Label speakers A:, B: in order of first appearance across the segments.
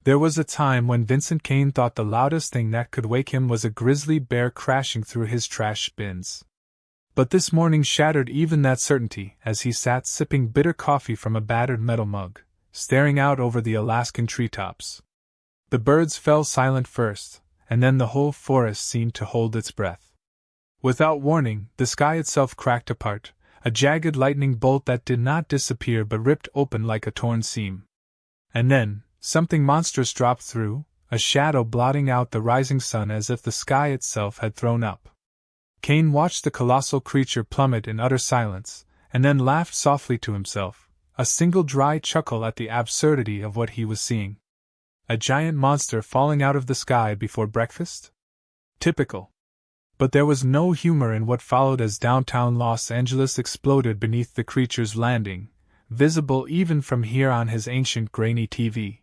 A: There was a time when Vincent Kane thought the loudest thing that could wake him was a grizzly bear crashing through his trash bins. But this morning shattered even that certainty as he sat sipping bitter coffee from a battered metal mug, staring out over the Alaskan treetops. The birds fell silent first, and then the whole forest seemed to hold its breath. Without warning, the sky itself cracked apart, a jagged lightning bolt that did not disappear but ripped open like a torn seam. And then, something monstrous dropped through, a shadow blotting out the rising sun as if the sky itself had thrown up. Kane watched the colossal creature plummet in utter silence, and then laughed softly to himself, a single dry chuckle at the absurdity of what he was seeing. A giant monster falling out of the sky before breakfast? Typical. But there was no humor in what followed as downtown Los Angeles exploded beneath the creature's landing, visible even from here on his ancient grainy TV.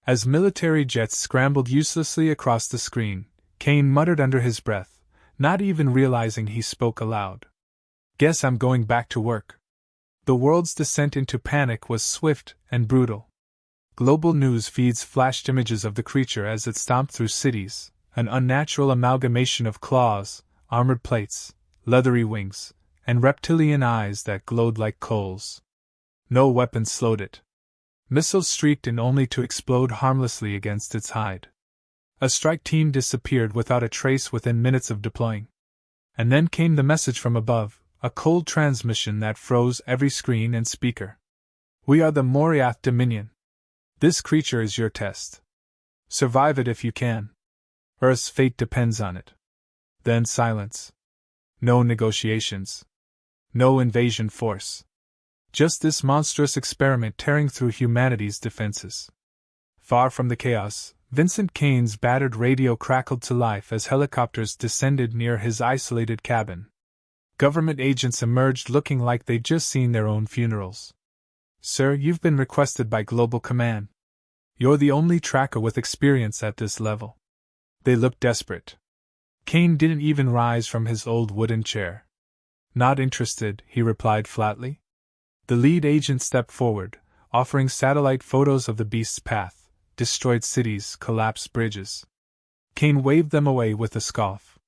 A: As military jets scrambled uselessly across the screen, Kane muttered under his breath, not even realizing he spoke aloud. "Guess I'm going back to work." The world's descent into panic was swift and brutal. Global news feeds flashed images of the creature as it stomped through cities, an unnatural amalgamation of claws, armored plates, leathery wings, and reptilian eyes that glowed like coals. No weapon slowed it. Missiles streaked in only to explode harmlessly against its hide. A strike team disappeared without a trace within minutes of deploying. And then came the message from above, a cold transmission that froze every screen and speaker. "We are the Moriath Dominion. This creature is your test. Survive it if you can. Earth's fate depends on it." Then silence. No negotiations. No invasion force. Just this monstrous experiment tearing through humanity's defenses. Far from the chaos, Vincent Kane's battered radio crackled to life as helicopters descended near his isolated cabin. Government agents emerged looking like they'd just seen their own funerals. "Sir, you've been requested by Global Command. You're the only tracker with experience at this level." They looked desperate. Kane didn't even rise from his old wooden chair. "Not interested," he replied flatly. The lead agent stepped forward, offering satellite photos of the beast's path, destroyed cities, collapsed bridges. Kane waved them away with a scoff.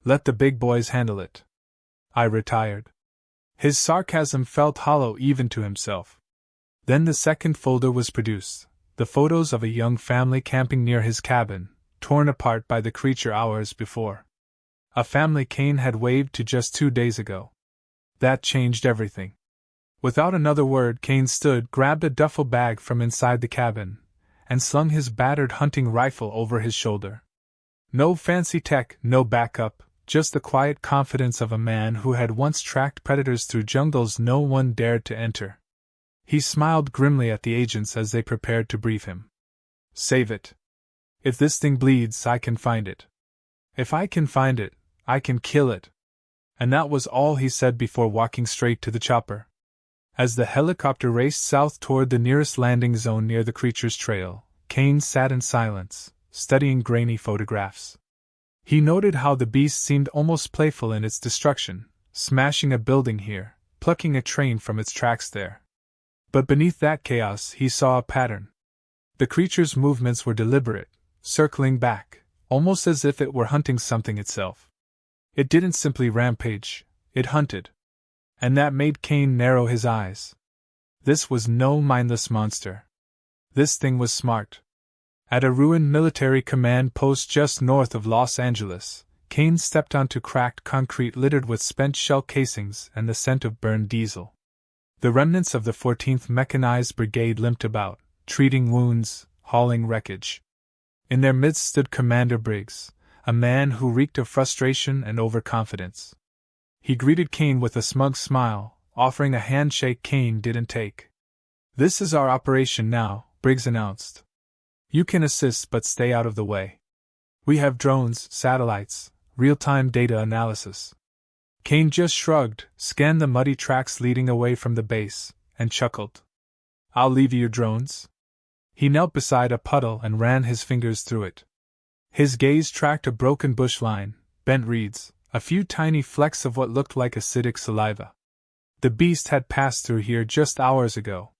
A: "Let the big boys handle it." I retired. His sarcasm felt hollow even to himself. Then the second folder was produced, the photos of a young family camping near his cabin, torn apart by the creature hours before. A family Kane had waved to just 2 days ago. That changed everything. Without another word, Kane stood, grabbed a duffel bag from inside the cabin, and slung his battered hunting rifle over his shoulder. No fancy tech, no backup, just the quiet confidence of a man who had once tracked predators through jungles no one dared to enter. He smiled grimly at the agents as they prepared to brief him. "Save it. If this thing bleeds, I can find it. If I can find it, I can kill it." And that was all he said before walking straight to the chopper. As the helicopter raced south toward the nearest landing zone near the creature's trail, Kane sat in silence, studying grainy photographs. He noted how the beast seemed almost playful in its destruction, smashing a building here, plucking a train from its tracks there. But beneath that chaos he saw a pattern. The creature's movements were deliberate, circling back, almost as if it were hunting something itself. It didn't simply rampage, it hunted. And that made Kane narrow his eyes. This was no mindless monster. This thing was smart. At a ruined military command post just north of Los Angeles, Kane stepped onto cracked concrete littered with spent shell casings and the scent of burned diesel. The remnants of the 14th Mechanized Brigade limped about, treating wounds, hauling wreckage. In their midst stood Commander Briggs, a man who reeked of frustration and overconfidence. He greeted Kane with a smug smile, offering a handshake Kane didn't take. "This is our operation now," Briggs announced. "You can assist but stay out of the way. We have drones, satellites, real-time data analysis." Kane just shrugged, scanned the muddy tracks leading away from the base, and chuckled. "I'll leave you your drones." He knelt beside a puddle and ran his fingers through it. His gaze tracked a broken bush line, bent reeds, a few tiny flecks of what looked like acidic saliva. The beast had passed through here just hours ago.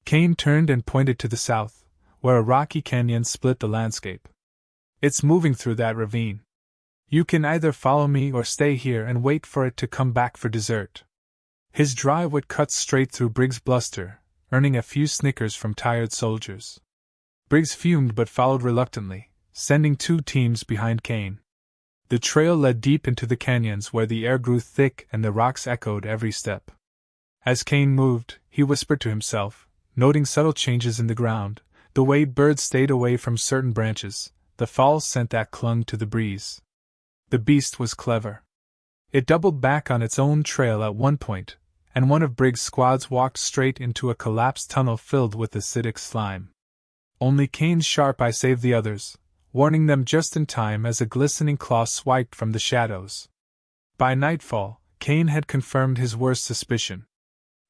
A: Kane turned and pointed to the south, where a rocky canyon split the landscape. It's moving through that ravine. You can either follow me or stay here and wait for it to come back for dessert. His dry wit cut straight through Briggs' bluster, earning a few snickers from tired soldiers. Briggs fumed but followed reluctantly, sending 2 teams behind Kane. The trail led deep into the canyons where the air grew thick and the rocks echoed every step. As Kane moved, he whispered to himself, noting subtle changes in the ground, the way birds stayed away from certain branches, the foul scent that clung to the breeze. The beast was clever. It doubled back on its own trail at one point, and one of Briggs' squads walked straight into a collapsed tunnel filled with acidic slime. Only Kane's sharp eye saved the others, warning them just in time as a glistening claw swiped from the shadows. By nightfall, Kane had confirmed his worst suspicion.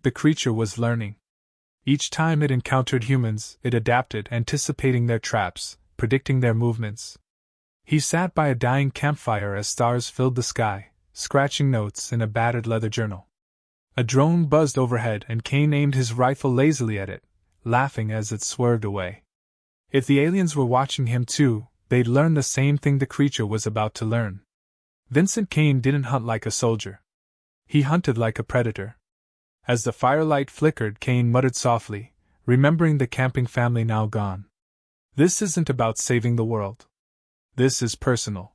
A: The creature was learning. Each time it encountered humans, it adapted, anticipating their traps, predicting their movements. He sat by a dying campfire as stars filled the sky, scratching notes in a battered leather journal. A drone buzzed overhead and Kane aimed his rifle lazily at it, laughing as it swerved away. If the aliens were watching him too, they'd learn the same thing the creature was about to learn. Vincent Kane didn't hunt like a soldier. He hunted like a predator. As the firelight flickered, Kane muttered softly, remembering the camping family now gone. This isn't about saving the world. This is personal.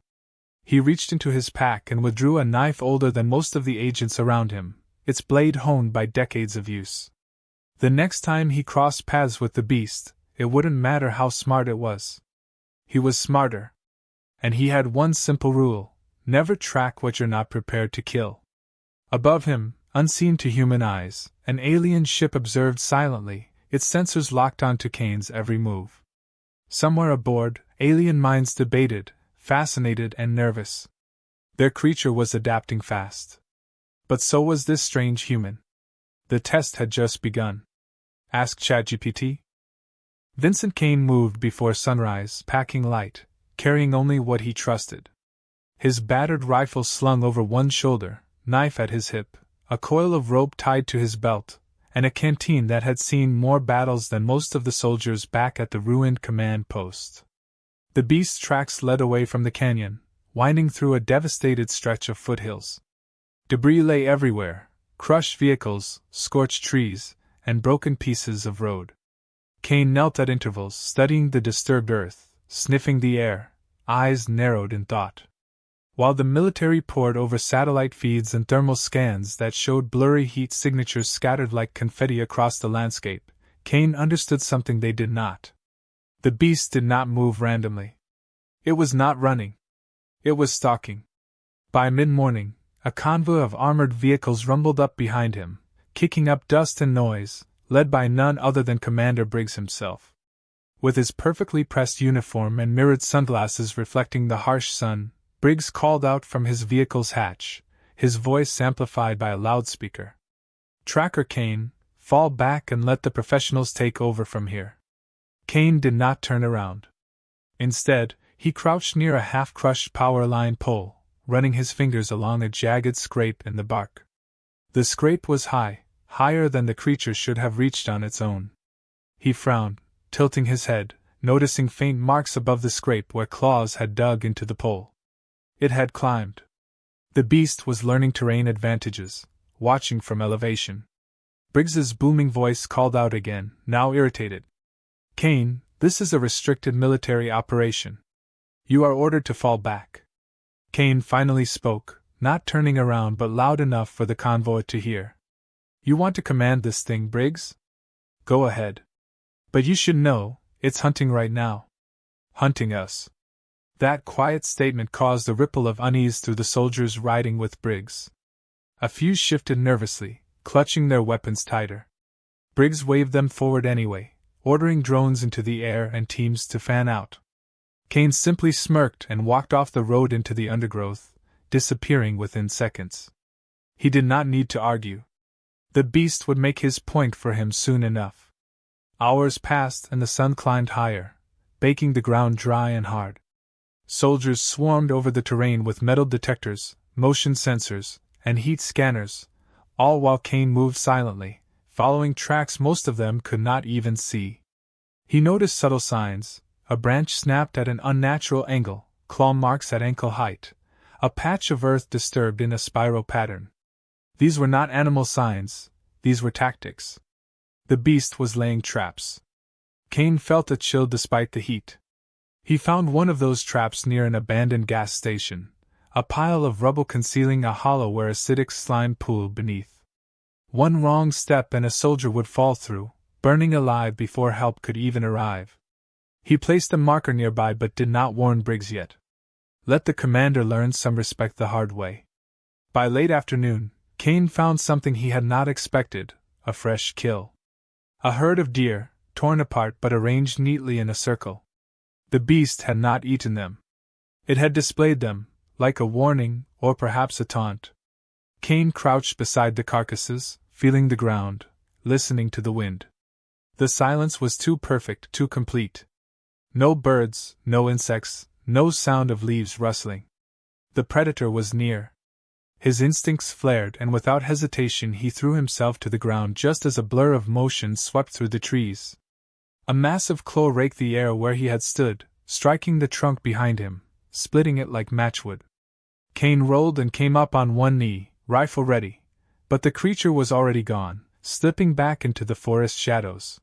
A: He reached into his pack and withdrew a knife older than most of the agents around him, its blade honed by decades of use. The next time he crossed paths with the beast, it wouldn't matter how smart it was. He was smarter. And he had one simple rule: never track what you're not prepared to kill. Above him, unseen to human eyes, an alien ship observed silently, its sensors locked onto Kane's every move. Somewhere aboard, alien minds debated, fascinated and nervous. Their creature was adapting fast. But so was this strange human. The test had just begun. Ask ChatGPT. Vincent Kane moved before sunrise, packing light, carrying only what he trusted. His battered rifle slung over one shoulder, knife at his hip, a coil of rope tied to his belt, and a canteen that had seen more battles than most of the soldiers back at the ruined command post. The beast's tracks led away from the canyon, winding through a devastated stretch of foothills. Debris lay everywhere, crushed vehicles, scorched trees, and broken pieces of road. Kane knelt at intervals, studying the disturbed earth, sniffing the air, eyes narrowed in thought. While the military pored over satellite feeds and thermal scans that showed blurry heat signatures scattered like confetti across the landscape, Kane understood something they did not. The beast did not move randomly. It was not running. It was stalking. By mid-morning, a convoy of armored vehicles rumbled up behind him, kicking up dust and noise, led by none other than Commander Briggs himself. With his perfectly pressed uniform and mirrored sunglasses reflecting the harsh sun, Briggs called out from his vehicle's hatch, his voice amplified by a loudspeaker. "Tracker Kane, fall back and let the professionals take over from here." Kane did not turn around. Instead, he crouched near a half-crushed power line pole, running his fingers along a jagged scrape in the bark. The scrape was high, higher than the creature should have reached on its own. He frowned, tilting his head, noticing faint marks above the scrape where claws had dug into the pole. It had climbed. The beast was learning terrain advantages, watching from elevation. Briggs's booming voice called out again, now irritated. "Kane, this is a restricted military operation. You are ordered to fall back." Kane finally spoke, not turning around but loud enough for the convoy to hear. "You want to command this thing, Briggs? Go ahead. But you should know, it's hunting right now. Hunting us." That quiet statement caused a ripple of unease through the soldiers riding with Briggs. A few shifted nervously, clutching their weapons tighter. Briggs waved them forward anyway, ordering drones into the air and teams to fan out. Kane simply smirked and walked off the road into the undergrowth, disappearing within seconds. He did not need to argue. The beast would make his point for him soon enough. Hours passed and the sun climbed higher, baking the ground dry and hard. Soldiers swarmed over the terrain with metal detectors, motion sensors, and heat scanners, all while Kane moved silently, following tracks most of them could not even see. He noticed subtle signs: a branch snapped at an unnatural angle, claw marks at ankle height, a patch of earth disturbed in a spiral pattern. These were not animal signs, these were tactics. The beast was laying traps. Kane felt a chill despite the heat. He found one of those traps near an abandoned gas station, a pile of rubble concealing a hollow where acidic slime pooled beneath. One wrong step and a soldier would fall through, burning alive before help could even arrive. He placed a marker nearby but did not warn Briggs yet. Let the commander learn some respect the hard way. By late afternoon, Kane found something he had not expected: a fresh kill. A herd of deer, torn apart but arranged neatly in a circle. The beast had not eaten them. It had displayed them, like a warning, or perhaps a taunt. Kane crouched beside the carcasses, feeling the ground, listening to the wind. The silence was too perfect, too complete. No birds, no insects, no sound of leaves rustling. The predator was near. His instincts flared, and without hesitation he threw himself to the ground just as a blur of motion swept through the trees. A massive claw raked the air where he had stood, striking the trunk behind him, splitting it like matchwood. Kane rolled and came up on one knee, rifle ready, but the creature was already gone, slipping back into the forest shadows.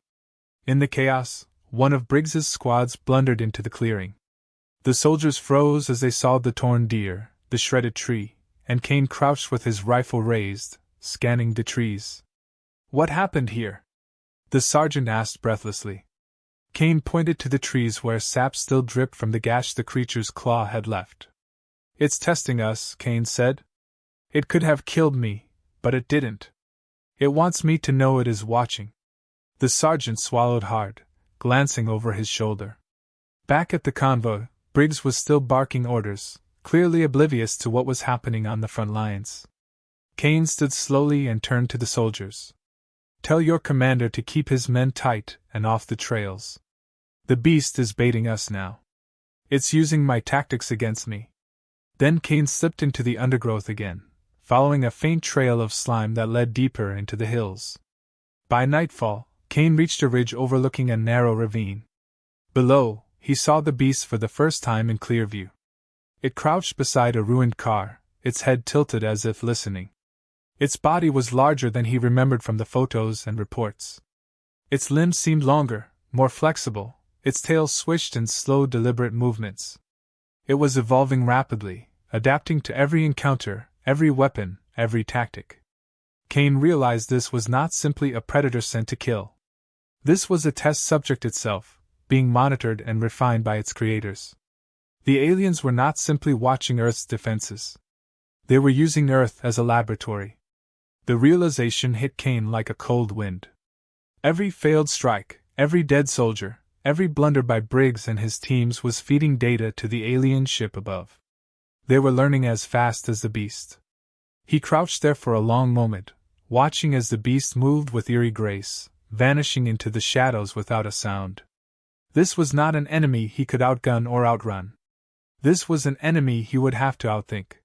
A: In the chaos, one of Briggs's squads blundered into the clearing. The soldiers froze as they saw the torn deer, the shredded tree, and Kane crouched with his rifle raised, scanning the trees. "What happened here?" the sergeant asked breathlessly. Kane pointed to the trees where sap still dripped from the gash the creature's claw had left. "It's testing us," Kane said. "It could have killed me, but it didn't. It wants me to know it is watching." The sergeant swallowed hard, glancing over his shoulder. Back at the convoy, Briggs was still barking orders, clearly oblivious to what was happening on the front lines. Kane stood slowly and turned to the soldiers. "Tell your commander to keep his men tight and off the trails. The beast is baiting us now. It's using my tactics against me." Then Kane slipped into the undergrowth again, following a faint trail of slime that led deeper into the hills. By nightfall, Kane reached a ridge overlooking a narrow ravine. Below, he saw the beast for the first time in clear view. It crouched beside a ruined car, its head tilted as if listening. Its body was larger than he remembered from the photos and reports. Its limbs seemed longer, more flexible, its tail swished in slow, deliberate movements. It was evolving rapidly, adapting to every encounter, every weapon, every tactic. Kane realized this was not simply a predator sent to kill. This was a test subject itself, being monitored and refined by its creators. The aliens were not simply watching Earth's defenses. They were using Earth as a laboratory. The realization hit Kane like a cold wind. Every failed strike, every dead soldier, every blunder by Briggs and his teams was feeding data to the alien ship above. They were learning as fast as the beast. He crouched there for a long moment, watching as the beast moved with eerie grace, vanishing into the shadows without a sound. This was not an enemy he could outgun or outrun. This was an enemy he would have to outthink.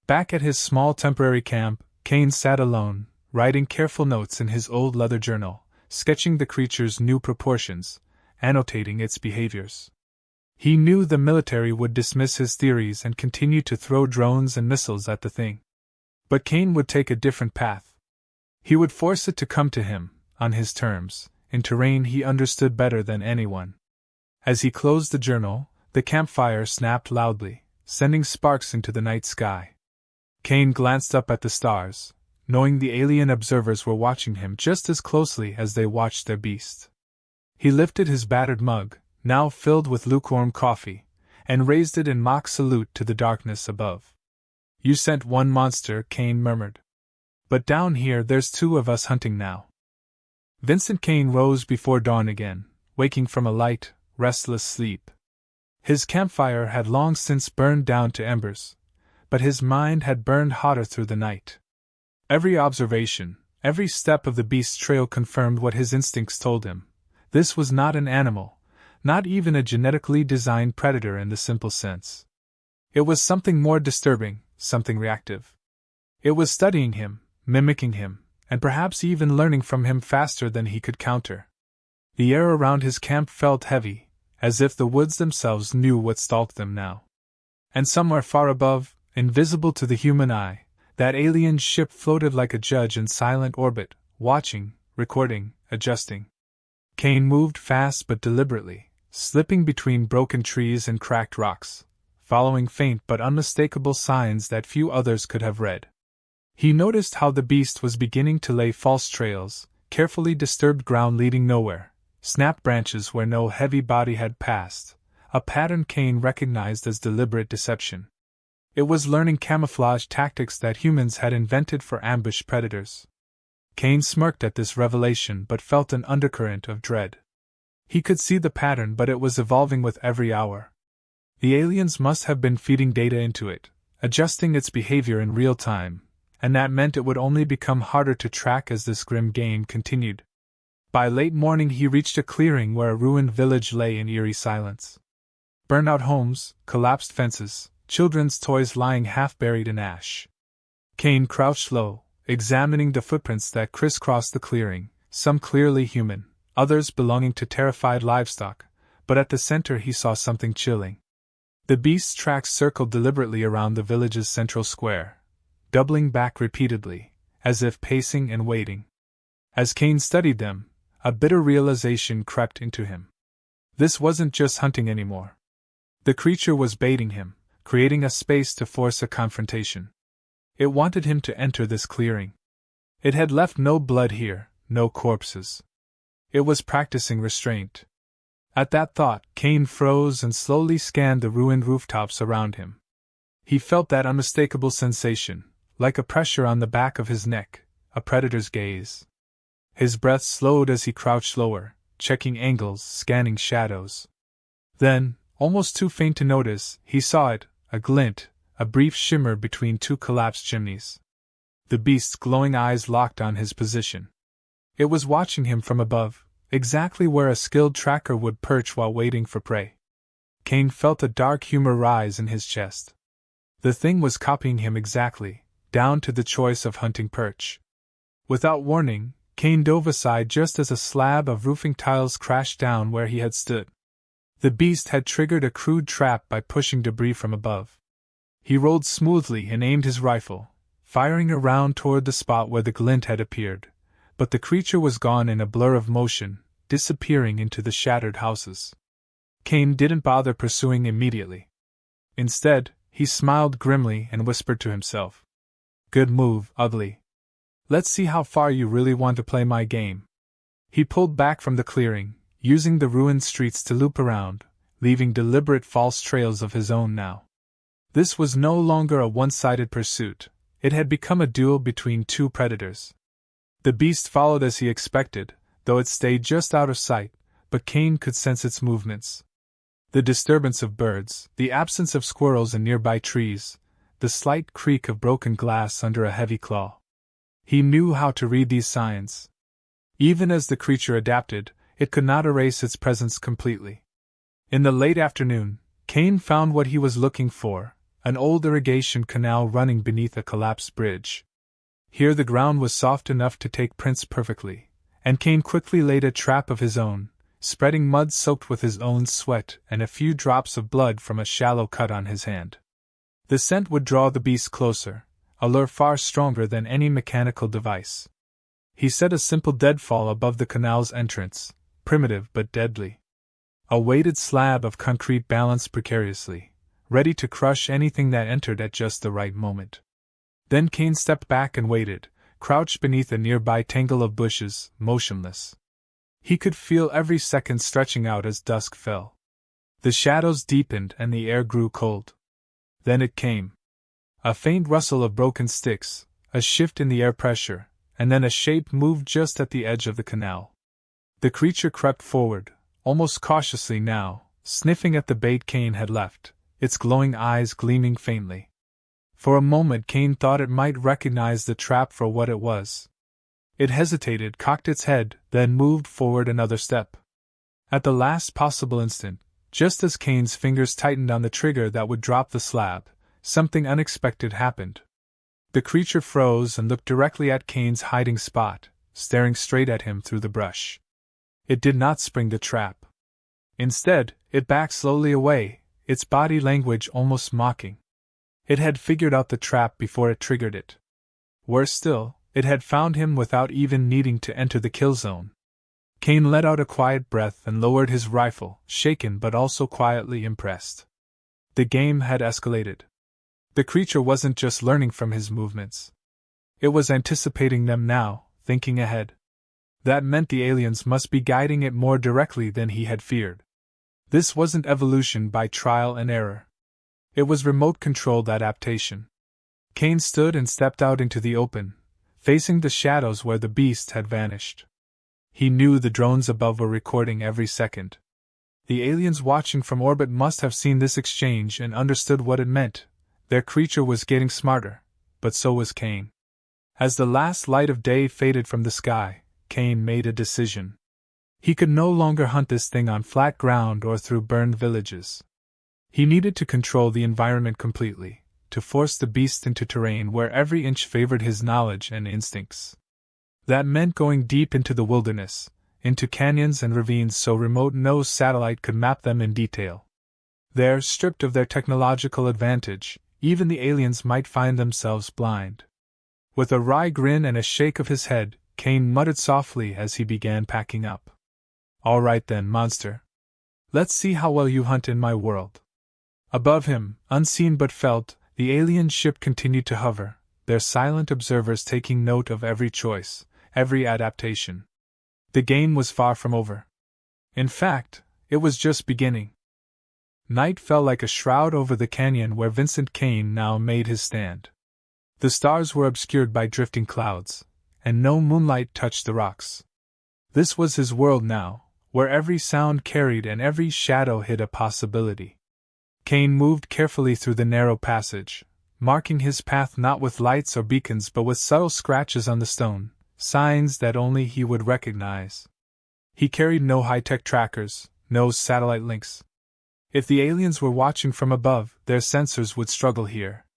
A: Back at his small temporary camp, Kane sat alone, writing careful notes in his old leather journal, sketching the creature's new proportions, annotating its behaviors. He knew the military would dismiss his theories and continue to throw drones and missiles at the thing. But Kane would take a different path. He would force it to come to him, on his terms, in terrain he understood better than anyone. As he closed the journal, the campfire snapped loudly, sending sparks into the night sky. Kane glanced up at the stars, knowing the alien observers were watching him just as closely as they watched their beast. He lifted his battered mug, now filled with lukewarm coffee, and raised it in mock salute to the darkness above. "You sent one monster," Kane murmured. "But down here there's two of us hunting now." Vincent Kane rose before dawn again, waking from a light, restless sleep. His campfire had long since burned down to embers, but his mind had burned hotter through the night. Every observation, every step of the beast's trail confirmed what his instincts told him. This was not an animal, not even a genetically designed predator in the simple sense. It was something more disturbing, something reactive. It was studying him, mimicking him, and perhaps even learning from him faster than he could counter. The air around his camp felt heavy, as if the woods themselves knew what stalked them now. And somewhere far above, invisible to the human eye, that alien ship floated like a judge in silent orbit, watching, recording, adjusting. Kane moved fast but deliberately, slipping between broken trees and cracked rocks, following faint but unmistakable signs that few others could have read. He noticed how the beast was beginning to lay false trails, carefully disturbed ground leading nowhere, snapped branches where no heavy body had passed, a pattern Kane recognized as deliberate deception. It was learning camouflage tactics that humans had invented for ambush predators. Kane smirked at this revelation but felt an undercurrent of dread. He could see the pattern, but it was evolving with every hour. The aliens must have been feeding data into it, adjusting its behavior in real time, and that meant it would only become harder to track as this grim game continued. By late morning he reached a clearing where a ruined village lay in eerie silence. Burnt-out homes, collapsed fences, children's toys lying half-buried in ash. Kane crouched low, examining the footprints that crisscrossed the clearing, some clearly human, others belonging to terrified livestock, but at the center he saw something chilling. The beast's tracks circled deliberately around the village's central square, doubling back repeatedly, as if pacing and waiting. As Kane studied them, a bitter realization crept into him. This wasn't just hunting anymore. The creature was baiting him, creating a space to force a confrontation. It wanted him to enter this clearing. It had left no blood here, no corpses. It was practicing restraint. At that thought, Kane froze and slowly scanned the ruined rooftops around him. He felt that unmistakable sensation, like a pressure on the back of his neck, a predator's gaze. His breath slowed as he crouched lower, checking angles, scanning shadows. Then, almost too faint to notice, he saw it, a glint, a brief shimmer between two collapsed chimneys. The beast's glowing eyes locked on his position. It was watching him from above, exactly where a skilled tracker would perch while waiting for prey. Kane felt a dark humor rise in his chest. The thing was copying him exactly, down to the choice of hunting perch. Without warning, Kane dove aside just as a slab of roofing tiles crashed down where he had stood. The beast had triggered a crude trap by pushing debris from above. He rolled smoothly and aimed his rifle, firing a round toward the spot where the glint had appeared, but the creature was gone in a blur of motion, disappearing into the shattered houses. Kane didn't bother pursuing immediately. Instead, he smiled grimly and whispered to himself, "Good move, ugly. Let's see how far you really want to play my game." He pulled back from the clearing, using the ruined streets to loop around, leaving deliberate false trails of his own now. This was no longer a one-sided pursuit, it had become a duel between two predators. The beast followed as he expected, though it stayed just out of sight, but Kane could sense its movements. The disturbance of birds, the absence of squirrels in nearby trees, the slight creak of broken glass under a heavy claw. He knew how to read these signs. Even as the creature adapted, it could not erase its presence completely. In the late afternoon, Kane found what he was looking for, an old irrigation canal running beneath a collapsed bridge. Here the ground was soft enough to take prints perfectly, and Kane quickly laid a trap of his own, spreading mud soaked with his own sweat and a few drops of blood from a shallow cut on his hand. The scent would draw the beast closer, a lure far stronger than any mechanical device. He set a simple deadfall above the canal's entrance, primitive but deadly. A weighted slab of concrete balanced precariously, ready to crush anything that entered at just the right moment. Then Kane stepped back and waited, crouched beneath a nearby tangle of bushes, motionless. He could feel every second stretching out as dusk fell. The shadows deepened and the air grew cold. Then it came. A faint rustle of broken sticks, a shift in the air pressure, and then a shape moved just at the edge of the canal. The creature crept forward, almost cautiously now, sniffing at the bait Kane had left, its glowing eyes gleaming faintly. For a moment Kane thought it might recognize the trap for what it was. It hesitated, cocked its head, then moved forward another step. At the last possible instant, just as Kane's fingers tightened on the trigger that would drop the slab, something unexpected happened. The creature froze and looked directly at Kane's hiding spot, staring straight at him through the brush. It did not spring the trap. Instead, it backed slowly away, its body language almost mocking. It had figured out the trap before it triggered it. Worse still, it had found him without even needing to enter the kill zone. Cain let out a quiet breath and lowered his rifle, shaken but also quietly impressed. The game had escalated. The creature wasn't just learning from his movements. It was anticipating them now, thinking ahead. That meant the aliens must be guiding it more directly than he had feared. This wasn't evolution by trial and error. It was remote-controlled adaptation. Cain stood and stepped out into the open, facing the shadows where the beast had vanished. He knew the drones above were recording every second. The aliens watching from orbit must have seen this exchange and understood what it meant. Their creature was getting smarter, but so was Cain. As the last light of day faded from the sky, Cain made a decision. He could no longer hunt this thing on flat ground or through burned villages. He needed to control the environment completely, to force the beast into terrain where every inch favored his knowledge and instincts. That meant going deep into the wilderness, into canyons and ravines so remote no satellite could map them in detail. There, stripped of their technological advantage, even the aliens might find themselves blind. With a wry grin and a shake of his head, Cain muttered softly as he began packing up. "All right then, monster. Let's see how well you hunt in my world." Above him, unseen but felt, the alien ship continued to hover, their silent observers taking note of every choice, every adaptation. The game was far from over. In fact, it was just beginning. Night fell like a shroud over the canyon where Vincent Cain now made his stand. The stars were obscured by drifting clouds, and no moonlight touched the rocks. This was his world now, where every sound carried and every shadow hid a possibility. Cain moved carefully through the narrow passage, marking his path not with lights or beacons but with subtle scratches on the stone, signs that only he would recognize. He carried no high-tech trackers, no satellite links. If the aliens were watching from above, their sensors would struggle here.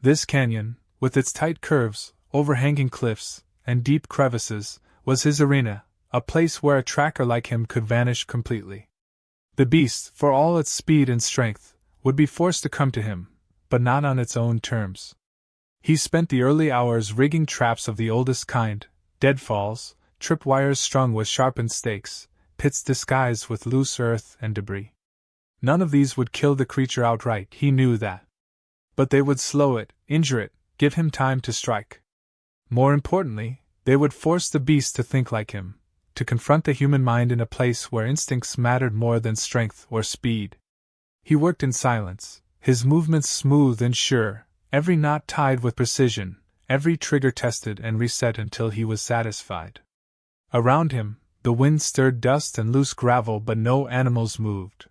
A: This canyon, with its tight curves, overhanging cliffs, and deep crevices, was his arena, a place where a tracker like him could vanish completely. The beast, for all its speed and strength, would be forced to come to him, but not on its own terms. He spent the early hours rigging traps of the oldest kind, deadfalls, tripwires strung with sharpened stakes, pits disguised with loose earth and debris. None of these would kill the creature outright, he knew that. But they would slow it, injure it, give him time to strike. More importantly, they would force the beast to think like him, to confront the human mind in a place where instincts mattered more than strength or speed. He worked in silence, his movements smooth and sure, every knot tied with precision, every trigger tested and reset until he was satisfied. Around him, the wind stirred dust and loose gravel, but no animals moved.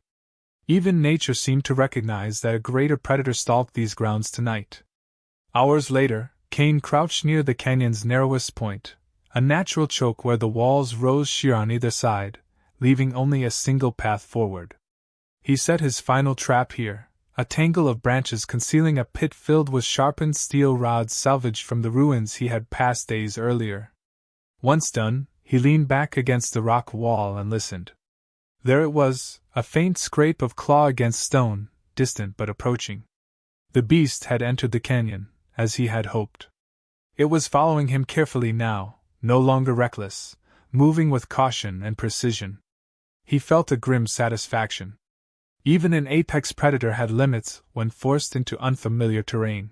A: Even nature seemed to recognize that a greater predator stalked these grounds tonight. Hours later, Cain crouched near the canyon's narrowest point, a natural choke where the walls rose sheer on either side, leaving only a single path forward. He set his final trap here, a tangle of branches concealing a pit filled with sharpened steel rods salvaged from the ruins he had passed days earlier. Once done, he leaned back against the rock wall and listened. There it was, a faint scrape of claw against stone, distant but approaching. The beast had entered the canyon, as he had hoped. It was following him carefully now, no longer reckless, moving with caution and precision. He felt a grim satisfaction. Even an apex predator had limits when forced into unfamiliar terrain.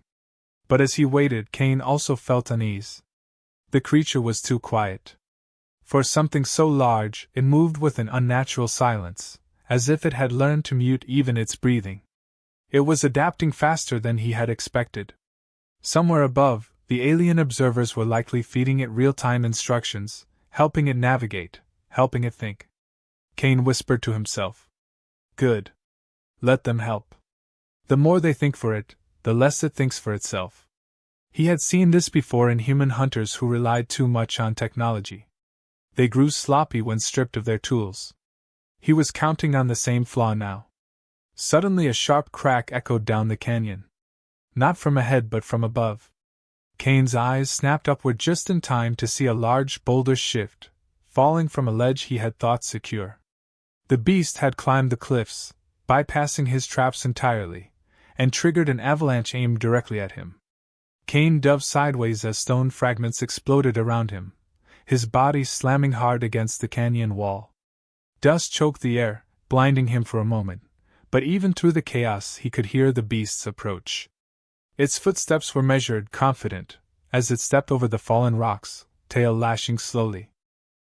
A: But as he waited, Cain also felt unease. The creature was too quiet. For something so large, it moved with an unnatural silence, as if it had learned to mute even its breathing. It was adapting faster than he had expected. Somewhere above, the alien observers were likely feeding it real-time instructions, helping it navigate, helping it think. Cain whispered to himself. Good. Let them help. The more they think for it, the less it thinks for itself. He had seen this before in human hunters who relied too much on technology. They grew sloppy when stripped of their tools. He was counting on the same flaw now. Suddenly a sharp crack echoed down the canyon. Not from ahead but from above. Cain's eyes snapped upward just in time to see a large boulder shift, falling from a ledge he had thought secure. The beast had climbed the cliffs, bypassing his traps entirely, and triggered an avalanche aimed directly at him. Kane dove sideways as stone fragments exploded around him, his body slamming hard against the canyon wall. Dust choked the air, blinding him for a moment, but even through the chaos he could hear the beast's approach. Its footsteps were measured, confident, as it stepped over the fallen rocks, tail lashing slowly.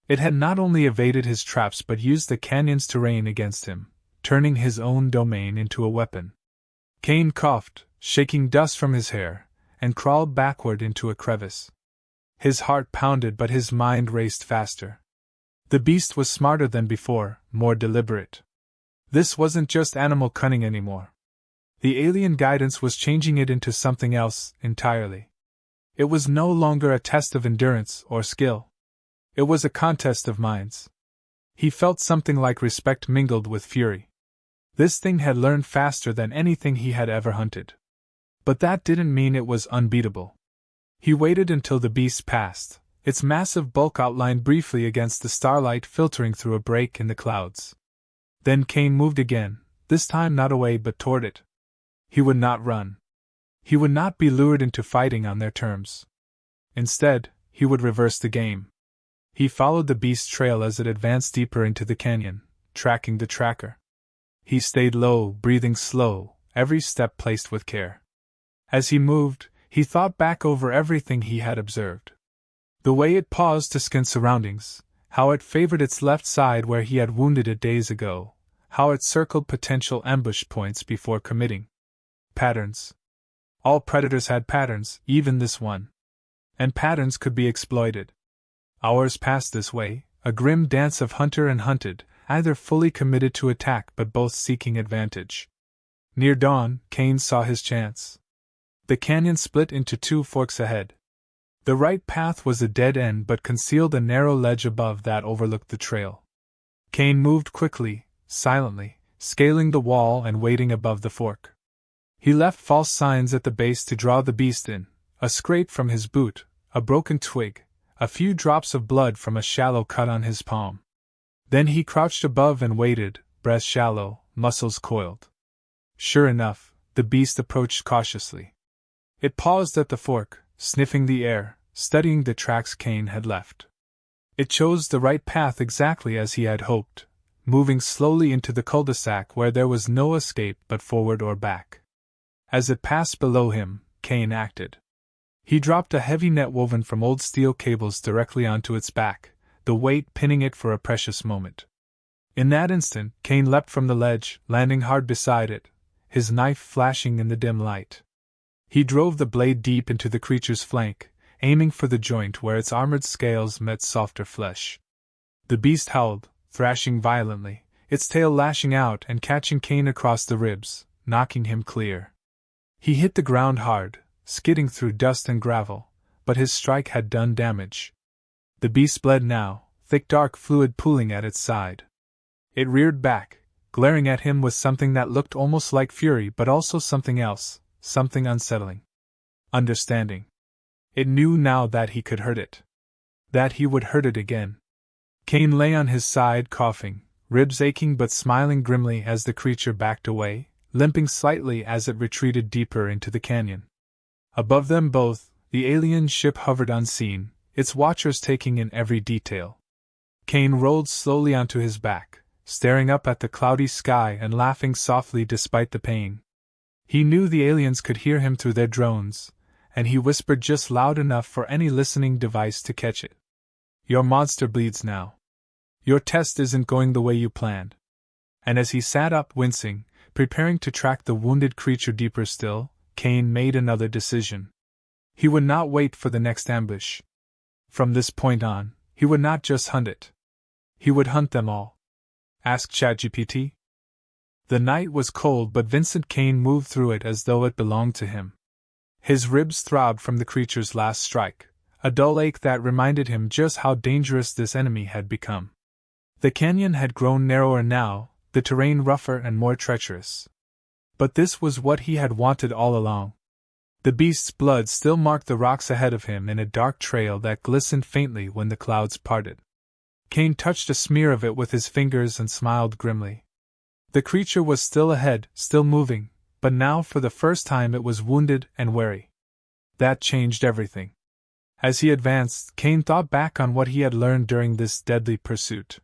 A: It had not only evaded his traps but used the canyon's terrain against him, turning his own domain into a weapon. Kane coughed, shaking dust from his hair, and crawled backward into a crevice. His heart pounded but his mind raced faster. The beast was smarter than before, more deliberate. This wasn't just animal cunning anymore. The alien guidance was changing it into something else entirely. It was no longer a test of endurance or skill. It was a contest of minds. He felt something like respect mingled with fury. This thing had learned faster than anything he had ever hunted. But that didn't mean it was unbeatable. He waited until the beast passed, its massive bulk outlined briefly against the starlight filtering through a break in the clouds. Then Kane moved again, this time not away but toward it. He would not run. He would not be lured into fighting on their terms. Instead, he would reverse the game. He followed the beast's trail as it advanced deeper into the canyon, tracking the tracker. He stayed low, breathing slow, every step placed with care. As he moved, he thought back over everything he had observed. The way it paused to scan surroundings, how it favored its left side where he had wounded it days ago, how it circled potential ambush points before committing. Patterns. All predators had patterns, even this one. And patterns could be exploited. Hours passed this way, a grim dance of hunter and hunted, either fully committed to attack but both seeking advantage. Near dawn, Kane saw his chance. The canyon split into two forks ahead. The right path was a dead end but concealed a narrow ledge above that overlooked the trail. Kane moved quickly, silently, scaling the wall and waiting above the fork. He left false signs at the base to draw the beast in, a scrape from his boot, a broken twig, a few drops of blood from a shallow cut on his palm. Then he crouched above and waited, breath shallow, muscles coiled. Sure enough, the beast approached cautiously. It paused at the fork, sniffing the air, studying the tracks Kane had left. It chose the right path exactly as he had hoped, moving slowly into the cul-de-sac where there was no escape but forward or back. As it passed below him, Kane acted. He dropped a heavy net woven from old steel cables directly onto its back, the weight pinning it for a precious moment. In that instant, Kane leapt from the ledge, landing hard beside it, his knife flashing in the dim light. He drove the blade deep into the creature's flank, aiming for the joint where its armored scales met softer flesh. The beast howled, thrashing violently, its tail lashing out and catching Kane across the ribs, knocking him clear. He hit the ground hard, skidding through dust and gravel, but his strike had done damage. The beast bled now, thick dark fluid pooling at its side. It reared back, glaring at him with something that looked almost like fury but also something else, something unsettling. Understanding. It knew now that he could hurt it. That he would hurt it again. Kane lay on his side coughing, ribs aching but smiling grimly as the creature backed away, limping slightly as it retreated deeper into the canyon. Above them both, the alien ship hovered unseen, its watchers taking in every detail. Kane rolled slowly onto his back, staring up at the cloudy sky and laughing softly despite the pain. He knew the aliens could hear him through their drones, and he whispered just loud enough for any listening device to catch it. "Your monster bleeds now. Your test isn't going the way you planned." And as he sat up wincing, preparing to track the wounded creature deeper still, Kane made another decision. He would not wait for the next ambush. From this point on, he would not just hunt it. He would hunt them all. Ask ChatGPT. The night was cold but Vincent Kane moved through it as though it belonged to him. His ribs throbbed from the creature's last strike, a dull ache that reminded him just how dangerous this enemy had become. The canyon had grown narrower now, the terrain rougher and more treacherous. But this was what he had wanted all along. The beast's blood still marked the rocks ahead of him in a dark trail that glistened faintly when the clouds parted. Kane touched a smear of it with his fingers and smiled grimly. The creature was still ahead, still moving, but now for the first time it was wounded and wary. That changed everything. As he advanced, Kane thought back on what he had learned during this deadly pursuit.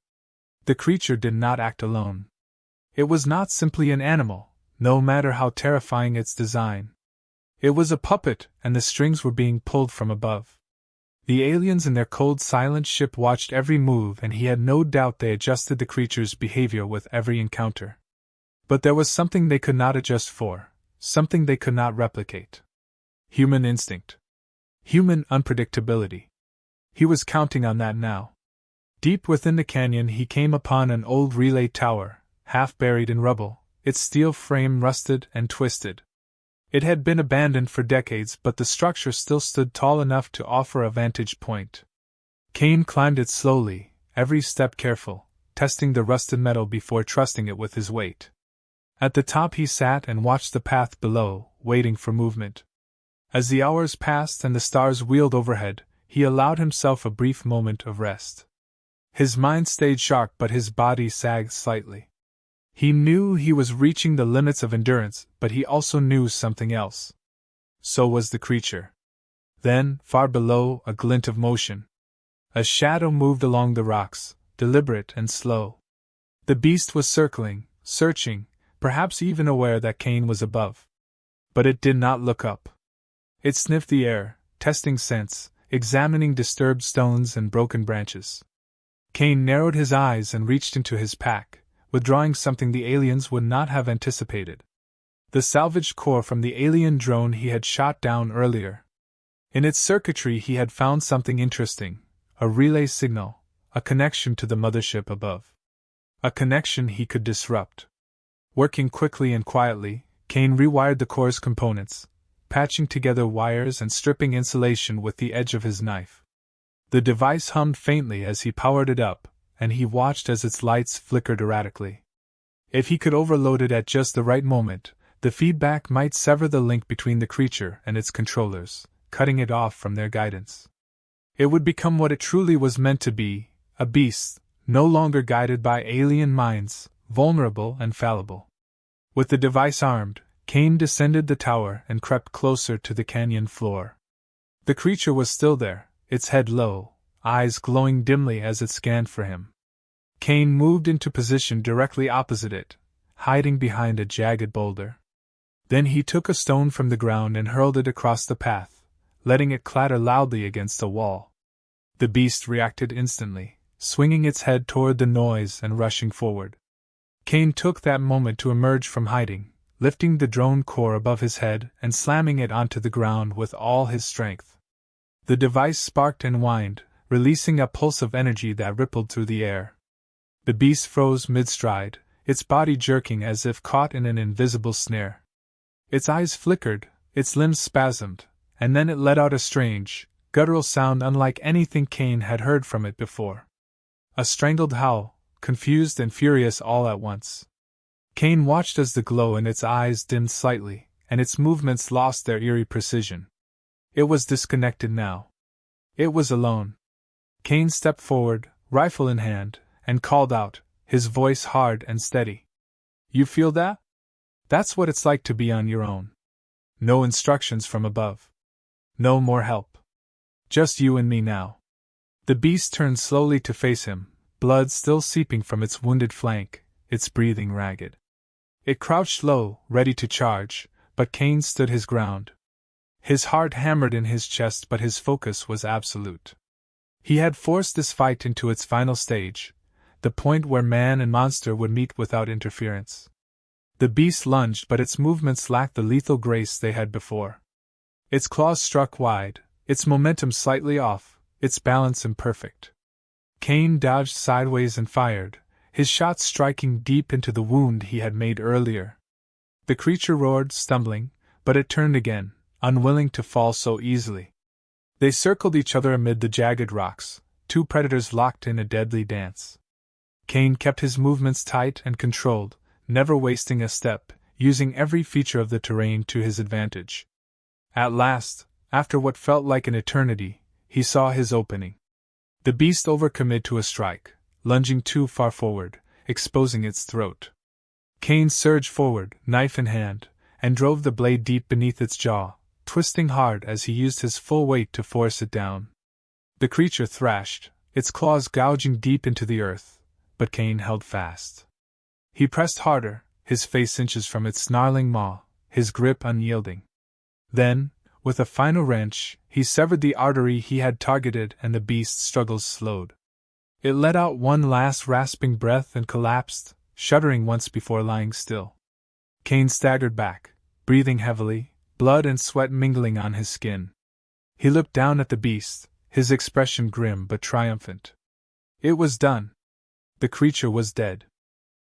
A: The creature did not act alone. It was not simply an animal, no matter how terrifying its design. It was a puppet, and the strings were being pulled from above. The aliens in their cold, silent ship watched every move, and he had no doubt they adjusted the creature's behavior with every encounter. But there was something they could not adjust for, something they could not replicate. Human instinct. Human unpredictability. He was counting on that now. Deep within the canyon he came upon an old relay tower, half buried in rubble, its steel frame rusted and twisted. It had been abandoned for decades, but the structure still stood tall enough to offer a vantage point. Kane climbed it slowly, every step careful, testing the rusted metal before trusting it with his weight. At the top he sat and watched the path below, waiting for movement. As the hours passed and the stars wheeled overhead, he allowed himself a brief moment of rest. His mind stayed sharp, but his body sagged slightly. He knew he was reaching the limits of endurance, but he also knew something else. So was the creature. Then, far below, a glint of motion. A shadow moved along the rocks, deliberate and slow. The beast was circling, searching, perhaps even aware that Kane was above. But it did not look up. It sniffed the air, testing scents, examining disturbed stones and broken branches. Kane narrowed his eyes and reached into his pack, withdrawing something the aliens would not have anticipated. The salvaged core from the alien drone he had shot down earlier. In its circuitry he had found something interesting, a relay signal, a connection to the mothership above. A connection he could disrupt. Working quickly and quietly, Kane rewired the core's components, patching together wires and stripping insulation with the edge of his knife. The device hummed faintly as he powered it up, and he watched as its lights flickered erratically. If he could overload it at just the right moment, the feedback might sever the link between the creature and its controllers, cutting it off from their guidance. It would become what it truly was meant to be, a beast, no longer guided by alien minds, vulnerable and fallible. With the device armed, Kane descended the tower and crept closer to the canyon floor. The creature was still there, its head low, eyes glowing dimly as it scanned for him. Kane moved into position directly opposite it, hiding behind a jagged boulder. Then he took a stone from the ground and hurled it across the path, letting it clatter loudly against a wall. The beast reacted instantly, swinging its head toward the noise and rushing forward. Kane took that moment to emerge from hiding, lifting the drone core above his head and slamming it onto the ground with all his strength. The device sparked and whined, releasing a pulse of energy that rippled through the air. The beast froze mid-stride, its body jerking as if caught in an invisible snare. Its eyes flickered, its limbs spasmed, and then it let out a strange, guttural sound unlike anything Kane had heard from it before. A strangled howl, confused and furious all at once. Kane watched as the glow in its eyes dimmed slightly, and its movements lost their eerie precision. It was disconnected now. It was alone. Kane stepped forward, rifle in hand, and called out, his voice hard and steady. "You feel that? That's what it's like to be on your own. No instructions from above. No more help. Just you and me now." The beast turned slowly to face him, blood still seeping from its wounded flank, its breathing ragged. It crouched low, ready to charge, but Kane stood his ground. His heart hammered in his chest, but his focus was absolute. He had forced this fight into its final stage, the point where man and monster would meet without interference. The beast lunged, but its movements lacked the lethal grace they had before. Its claws struck wide, its momentum slightly off, its balance imperfect. Kane dodged sideways and fired, his shot striking deep into the wound he had made earlier. The creature roared, stumbling, but it turned again, unwilling to fall so easily. They circled each other amid the jagged rocks, two predators locked in a deadly dance. Kane kept his movements tight and controlled, never wasting a step, using every feature of the terrain to his advantage. At last, after what felt like an eternity, he saw his opening. The beast overcommitted to a strike, lunging too far forward, exposing its throat. Kane surged forward, knife in hand, and drove the blade deep beneath its jaw, twisting hard as he used his full weight to force it down. The creature thrashed, its claws gouging deep into the earth, but Kane held fast. He pressed harder, his face inches from its snarling maw, his grip unyielding. Then, with a final wrench, he severed the artery he had targeted and the beast's struggles slowed. It let out one last rasping breath and collapsed, shuddering once before lying still. Kane staggered back, breathing heavily, blood and sweat mingling on his skin. He looked down at the beast, his expression grim but triumphant. It was done. The creature was dead.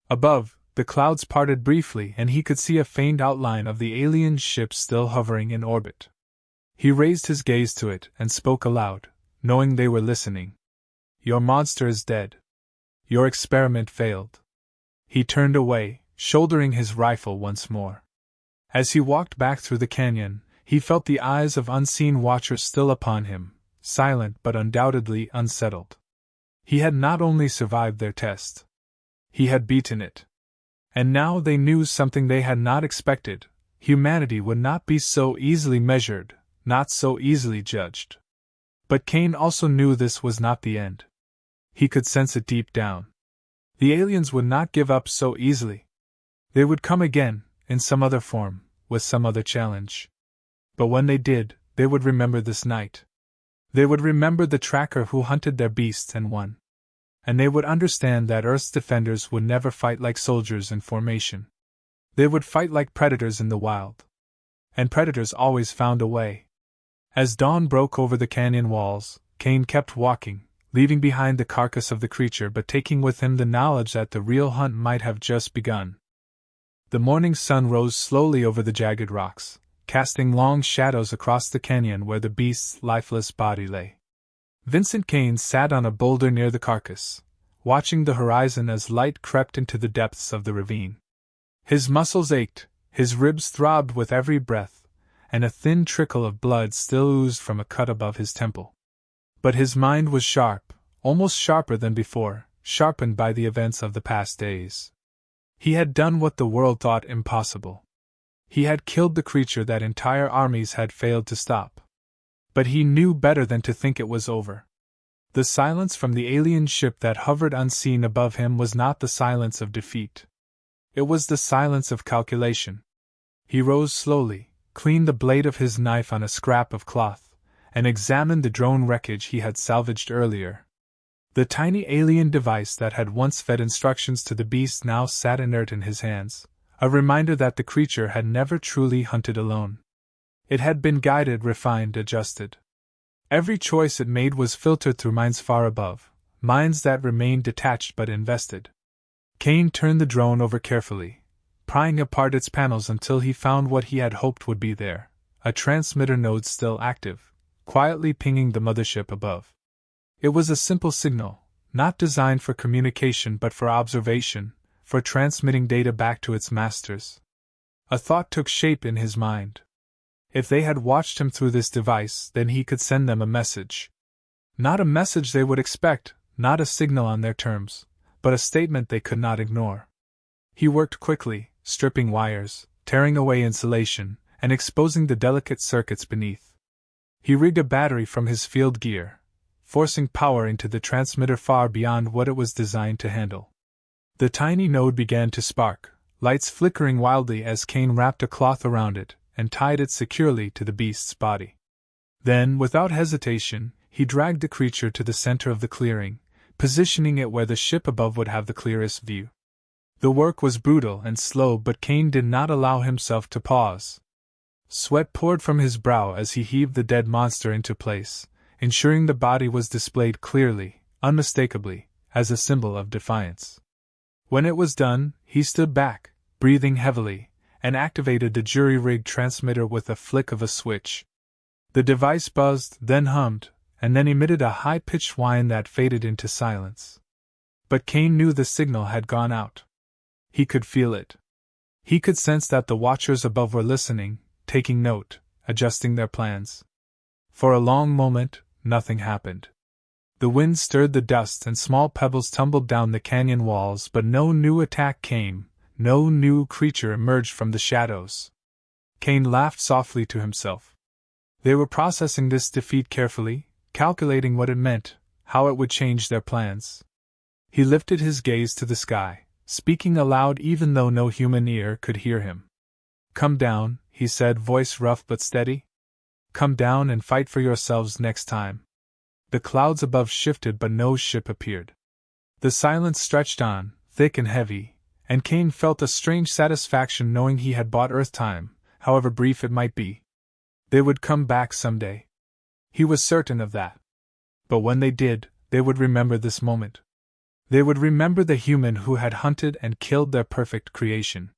A: Above, the clouds parted briefly and he could see a faint outline of the alien ship still hovering in orbit. He raised his gaze to it and spoke aloud, knowing they were listening. "Your monster is dead. Your experiment failed." He turned away, shouldering his rifle once more. As he walked back through the canyon, he felt the eyes of unseen watchers still upon him, silent but undoubtedly unsettled. He had not only survived their test, he had beaten it. And now they knew something they had not expected: humanity would not be so easily measured, not so easily judged. But Kane also knew this was not the end. He could sense it deep down. The aliens would not give up so easily. They would come again, in some other form, with some other challenge. But when they did, they would remember this night. They would remember the tracker who hunted their beasts and won. And they would understand that Earth's defenders would never fight like soldiers in formation. They would fight like predators in the wild. And predators always found a way. As dawn broke over the canyon walls, Kane kept walking, leaving behind the carcass of the creature but taking with him the knowledge that the real hunt might have just begun. The morning sun rose slowly over the jagged rocks, casting long shadows across the canyon where the beast's lifeless body lay. Vincent Kane sat on a boulder near the carcass, watching the horizon as light crept into the depths of the ravine. His muscles ached, his ribs throbbed with every breath, and a thin trickle of blood still oozed from a cut above his temple. But his mind was sharp, almost sharper than before, sharpened by the events of the past days. He had done what the world thought impossible. He had killed the creature that entire armies had failed to stop. But he knew better than to think it was over. The silence from the alien ship that hovered unseen above him was not the silence of defeat. It was the silence of calculation. He rose slowly, cleaned the blade of his knife on a scrap of cloth, and examined the drone wreckage he had salvaged earlier. The tiny alien device that had once fed instructions to the beast now sat inert in his hands, a reminder that the creature had never truly hunted alone. It had been guided, refined, adjusted. Every choice it made was filtered through minds far above, minds that remained detached but invested. Kane turned the drone over carefully, prying apart its panels until he found what he had hoped would be there, a transmitter node still active, quietly pinging the mothership above. It was a simple signal, not designed for communication but for observation, for transmitting data back to its masters. A thought took shape in his mind. If they had watched him through this device, then he could send them a message. Not a message they would expect, not a signal on their terms, but a statement they could not ignore. He worked quickly, stripping wires, tearing away insulation, and exposing the delicate circuits beneath. He rigged a battery from his field gear, forcing power into the transmitter far beyond what it was designed to handle. The tiny node began to spark, lights flickering wildly as Kane wrapped a cloth around it and tied it securely to the beast's body. Then, without hesitation, he dragged the creature to the center of the clearing, positioning it where the ship above would have the clearest view. The work was brutal and slow, but Kane did not allow himself to pause. Sweat poured from his brow as he heaved the dead monster into place, ensuring the body was displayed clearly, unmistakably, as a symbol of defiance. When it was done, he stood back, breathing heavily, and activated the jury-rigged transmitter with a flick of a switch. The device buzzed, then hummed, and then emitted a high-pitched whine that faded into silence. But Kane knew the signal had gone out. He could feel it. He could sense that the watchers above were listening, taking note, adjusting their plans. For a long moment, nothing happened. The wind stirred the dust and small pebbles tumbled down the canyon walls, but no new attack came, no new creature emerged from the shadows. Kane laughed softly to himself. They were processing this defeat carefully, calculating what it meant, how it would change their plans. He lifted his gaze to the sky, speaking aloud even though no human ear could hear him. "Come down," he said, voice rough but steady. "Come down and fight for yourselves next time." The clouds above shifted but no ship appeared. The silence stretched on, thick and heavy, and Kane felt a strange satisfaction knowing he had bought Earth time, however brief it might be. They would come back someday. He was certain of that. But when they did, they would remember this moment. They would remember the human who had hunted and killed their perfect creation.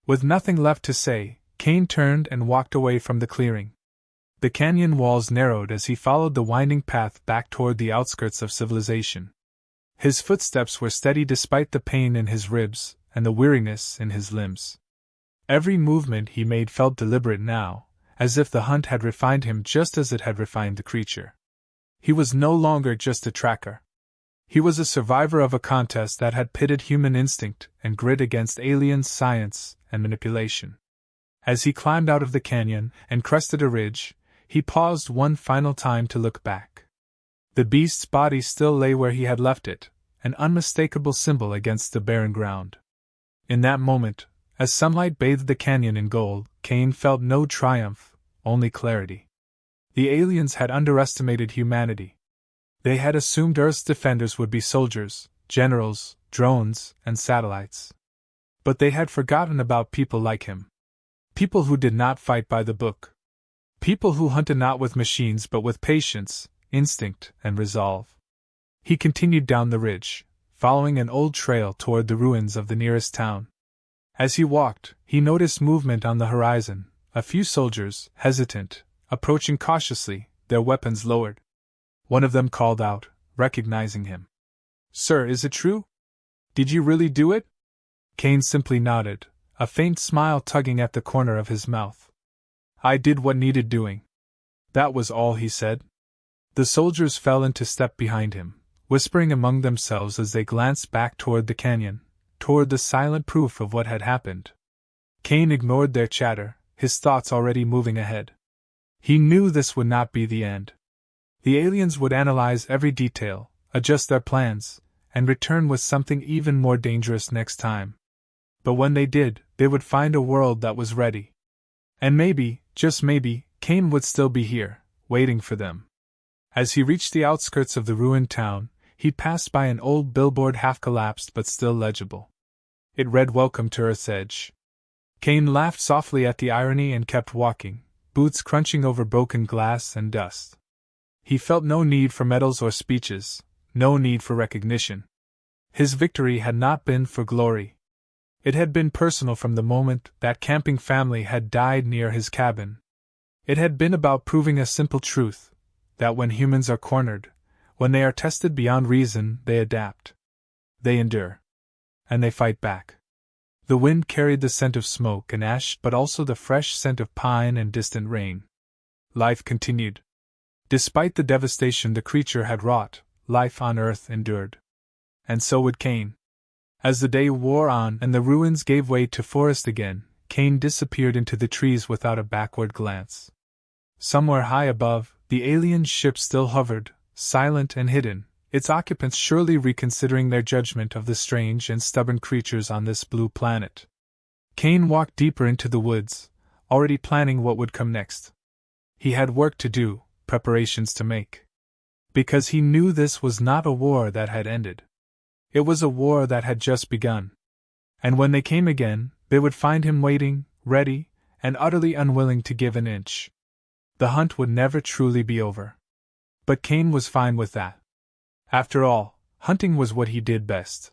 A: With nothing left to say, Kane turned and walked away from the clearing. The canyon walls narrowed as he followed the winding path back toward the outskirts of civilization. His footsteps were steady despite the pain in his ribs and the weariness in his limbs. Every movement he made felt deliberate now, as if the hunt had refined him just as it had refined the creature. He was no longer just a tracker. He was a survivor of a contest that had pitted human instinct and grit against alien science and manipulation. As he climbed out of the canyon and crested a ridge, he paused one final time to look back. The beast's body still lay where he had left it, an unmistakable symbol against the barren ground. In that moment, as sunlight bathed the canyon in gold, Kane felt no triumph, only clarity. The aliens had underestimated humanity. They had assumed Earth's defenders would be soldiers, generals, drones, and satellites. But they had forgotten about people like him. People who did not fight by the book. People who hunted not with machines but with patience, instinct, and resolve. He continued down the ridge, following an old trail toward the ruins of the nearest town. As he walked, he noticed movement on the horizon, a few soldiers, hesitant, approaching cautiously, their weapons lowered. One of them called out, recognizing him. "Sir, is it true? Did you really do it?" Kane simply nodded, a faint smile tugging at the corner of his mouth. "I did what needed doing." That was all he said. The soldiers fell into step behind him, whispering among themselves as they glanced back toward the canyon, toward the silent proof of what had happened. Kane ignored their chatter, his thoughts already moving ahead. He knew this would not be the end. The aliens would analyze every detail, adjust their plans, and return with something even more dangerous next time. But when they did, they would find a world that was ready. And maybe, just maybe, Kane would still be here, waiting for them. As he reached the outskirts of the ruined town, he passed by an old billboard half-collapsed but still legible. It read "Welcome to Earth's Edge." Kane laughed softly at the irony and kept walking, boots crunching over broken glass and dust. He felt no need for medals or speeches, no need for recognition. His victory had not been for glory. It had been personal from the moment that camping family had died near his cabin. It had been about proving a simple truth, that when humans are cornered, when they are tested beyond reason, they adapt. They endure. And they fight back. The wind carried the scent of smoke and ash, but also the fresh scent of pine and distant rain. Life continued. Despite the devastation the creature had wrought, life on Earth endured. And so would Kane. As the day wore on and the ruins gave way to forest again, Kane disappeared into the trees without a backward glance. Somewhere high above, the alien ship still hovered, silent and hidden, its occupants surely reconsidering their judgment of the strange and stubborn creatures on this blue planet. Kane walked deeper into the woods, already planning what would come next. He had work to do, preparations to make. Because he knew this was not a war that had ended. It was a war that had just begun. And when they came again, they would find him waiting, ready, and utterly unwilling to give an inch. The hunt would never truly be over. But Kane was fine with that. After all, hunting was what he did best.